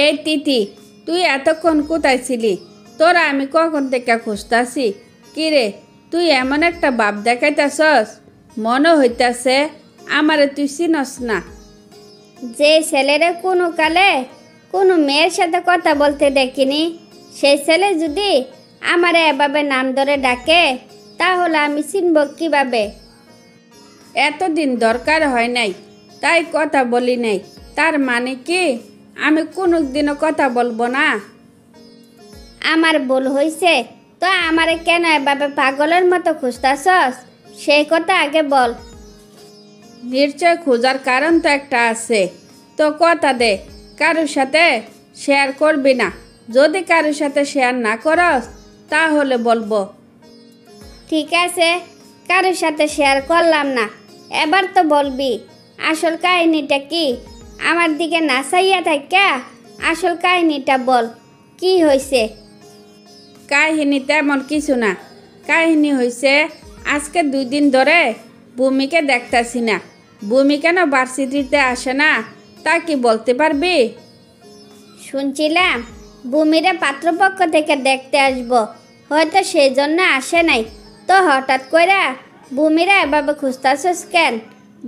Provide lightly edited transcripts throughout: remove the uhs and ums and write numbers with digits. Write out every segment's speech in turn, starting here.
এই তিথি, তুই এতক্ষণ কোথায় ছিলি? তোরা আমি কখন থেকে খুঁজতাছি। কিরে, তুই এমন একটা ভাব দেখাইতাছস, মনে হইতাছে আমারে তুই চিনস না। যে ছেলেরে কোনো কালে কোনো মেয়ের সাথে কথা বলতে দেখিনি, সেই ছেলে যদি আমারে এভাবে নাম ধরে ডাকে, তাহলে আমি চিনব কিভাবে? এতদিন দরকার হয় নাই, তাই কথা বলি নাই। তার মানে কি আমি কোনোদিনও কথা বলবো না? আমার ভুল হয়েছে তো আমারে কেন এভাবে পাগলের মতো খুঁজতাছস, সেই কথা আগে বল। নিশ্চয় খোঁজার কারণ তো একটা আছে। তো কথা দে, কারোর সাথে শেয়ার করবি না। যদি কারোর সাথে শেয়ার না করস তাহলে বলবো। ঠিক আছে, কারোর সাথে শেয়ার করলাম না। এবার তো বলবি আসল কাহিনীটা কি? আমার দিকে না চাইয়া থাকা আসল কাহিনীটা বল, কি হয়েছে? কাহিনী তেমন কিছু না। কাহিনী হয়েছে, আজকে 2 দিন ধরে ভূমিকে দেখতাছি না। ভূমি কেন ভার্সিটিতে আসে না তা কি বলতে পারবি? শুনছিলাম ভূমিরে পাত্রপক্ষ থেকে দেখতে আসবো, হয়তো সেই জন্য আসে নাই। তো হঠাৎ করে ভূমিরা এভাবে খুঁজতাছস কেন?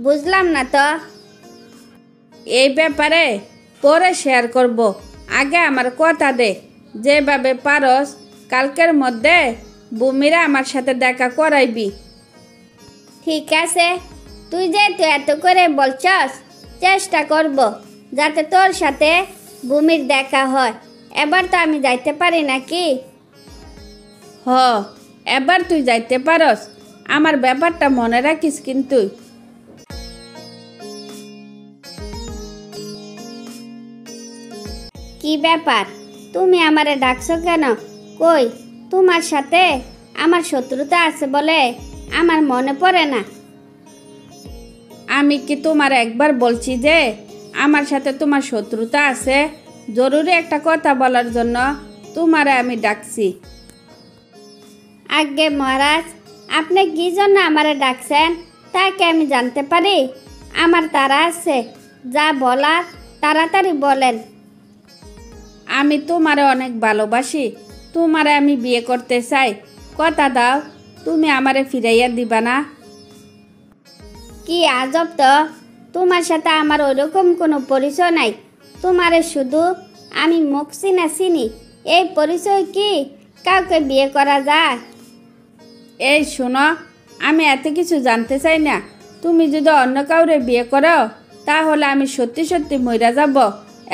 বুঝলাম না তো। এই ব্যাপারে পরে শেয়ার করব। আগে আমার কথা দে, যেভাবে পারস কালকের মধ্যে ভূমিরা আমার সাথে দেখা করাইবি। ঠিক আছে, তুই যেহেতু এত করে বলছস, চেষ্টা করব যাতে তোর সাথে ভূমির দেখা হয়। এবার তো আমি যাইতে পারি নাকি? হ, এবার তুই যাইতে পারস। আমার ব্যাপারটা মনে রাখিস কিন্তু। কি ব্যাপার, তুমি আমারে ডাকছো কেন? কই, তোমার সাথে আমার শত্রুতা আছে বলে আমার মনে পড়ে না। আমি কি তোমার একবার বলছি যে আমার সাথে তোমার শত্রুতা আছে? জরুরি একটা কথা বলার জন্য তোমারে আমি ডাকছি। আজ্ঞে মহারাজ, আপনি কি জন্য আমারে ডাকছেন তা কি আমি জানতে পারি? আমার তারা আছে, যা বলার তাড়াতাড়ি বলেন। আমি তোমারে অনেক ভালোবাসি। তোমারে আমি বিয়ে করতে চাই। কথা দাও, তুমি আমারে ফিরাইয়া দিবা না? কি আজব তো, তোমার সাথে আমার ওইরকম কোনো পরিচয় নাই। তোমারে শুধু আমি মুখ চিনা চিনি, এই পরিচয় কি কাউকে বিয়ে করা যায়? এই শোনো, আমি এত কিছু জানতে চাই না। তুমি যদি অন্য কাউরে বিয়ে করো তাহলে আমি সত্যি সত্যি মইরা যাব।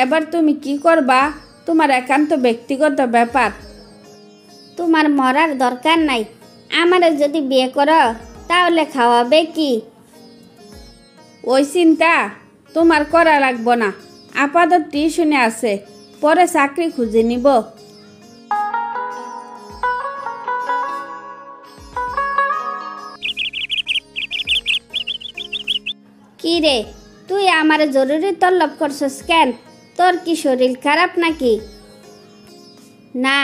এবার তুমি কি করবা তোমার একান্ত ব্যক্তিগত ব্যাপার। তোমার মরার দরকার নাই। আমারে যদি বিয়ে করো তাহলে খাওয়াবে কি? ওই চিন্তা তোমার করা লাগবো না। আপাতত টিউশনে আছে, পরে চাকরি খুঁজে নিব। কি রে, তুই আমারে জরুরি তলব করছস কেন? তোর কি শরীর খারাপ নাকি? না,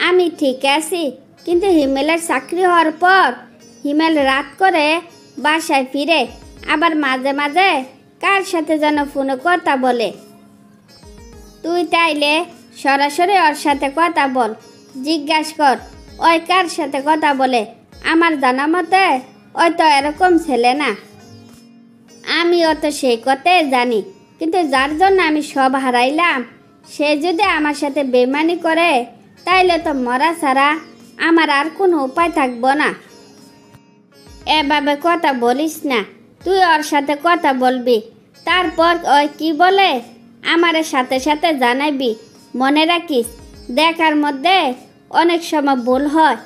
আমি ঠিক আছি, কিন্তু হিমেলের চাকরি হওয়ার পর হিমেল রাত করে বাসায় ফিরে, আবার মাঝে মাঝে কার সাথে যেন ফোনে কথা বলে। তুই তাইলে সরাসরি ওর সাথে কথা বল, জিজ্ঞাসা কর ওই কার সাথে কথা বলে। আমার জানা মতে ওই তো এরকম ছেলে না। আমিও তো সেই কথাই জানি, কিন্তু যার জন্য আমি সব হারাইলাম সে যদি আমার সাথে বেমানি করে তাইলে তো মরা ছাড়া আমার আর কোনো উপায় থাকবো না। এভাবে কথা বলিস না। তুই ওর সাথে কথা বলবি, তারপর ওই কি বলে আমারে সাথে সাথে জানাবি। মনে রাখিস, দেখার মধ্যে অনেক সময় ভুল হয়।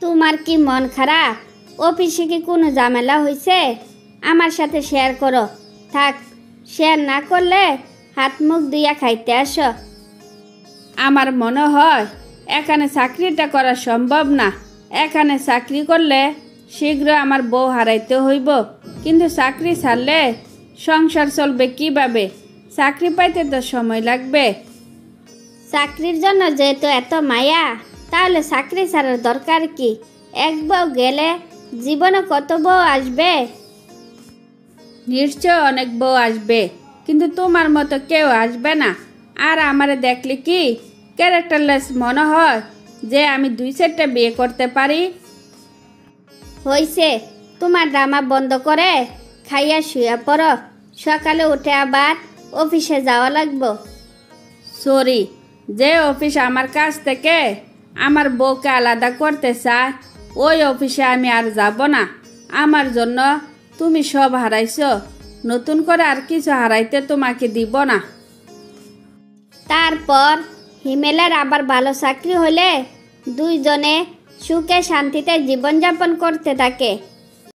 তোমার কি মন খারাপ? অফিসে কি কোনো ঝামেলা হয়েছে? আমার সাথে শেয়ার করো। থাক, শেয়ার না করলে হাত মুখ ধুইয়া খাইতে আসো। আমার মনে হয় এখানে চাকরিটা করা সম্ভব না। এখানে চাকরি করলে শীঘ্র আমার বউ হারাইতে হইব, কিন্তু চাকরি ছাড়লে সংসার চলবে কিভাবে? চাকরি পাইতে তো সময় লাগবে। চাকরির জন্য যেহেতু এত মায়া, তাহলে চাকরি ছাড়ার দরকার কি? এক বউ গেলে জীবনে কত বউ আসবে? নিশ্চয় অনেক বউ আসবে, কিন্তু তোমার মতো কেউ আসবে না। আর আমারে দেখলে কি ক্যারেক্টারলেস মনে হয় যে আমি 2-4টা বিয়ে করতে পারি? হইছে, তোমার ড্রামা বন্ধ করে খাইয়া শুয়ে পড়ো। সকালে উঠে আবার অফিসে যাওয়া লাগবো। সরি, যে অফিস আমার কাছ থেকে আমার বউকে আলাদা করতে চায় ওই অফিসে আমি আর যাব না। আমার জন্য তুমি সব হারাইছো, নতুন করে আর কিছু হারাইতে তোমাকে দিব না। তারপর হিমেলের আবার ভালো চাকরি হলে দুইজনে সুখে শান্তিতে জীবনযাপন করতে থাকে।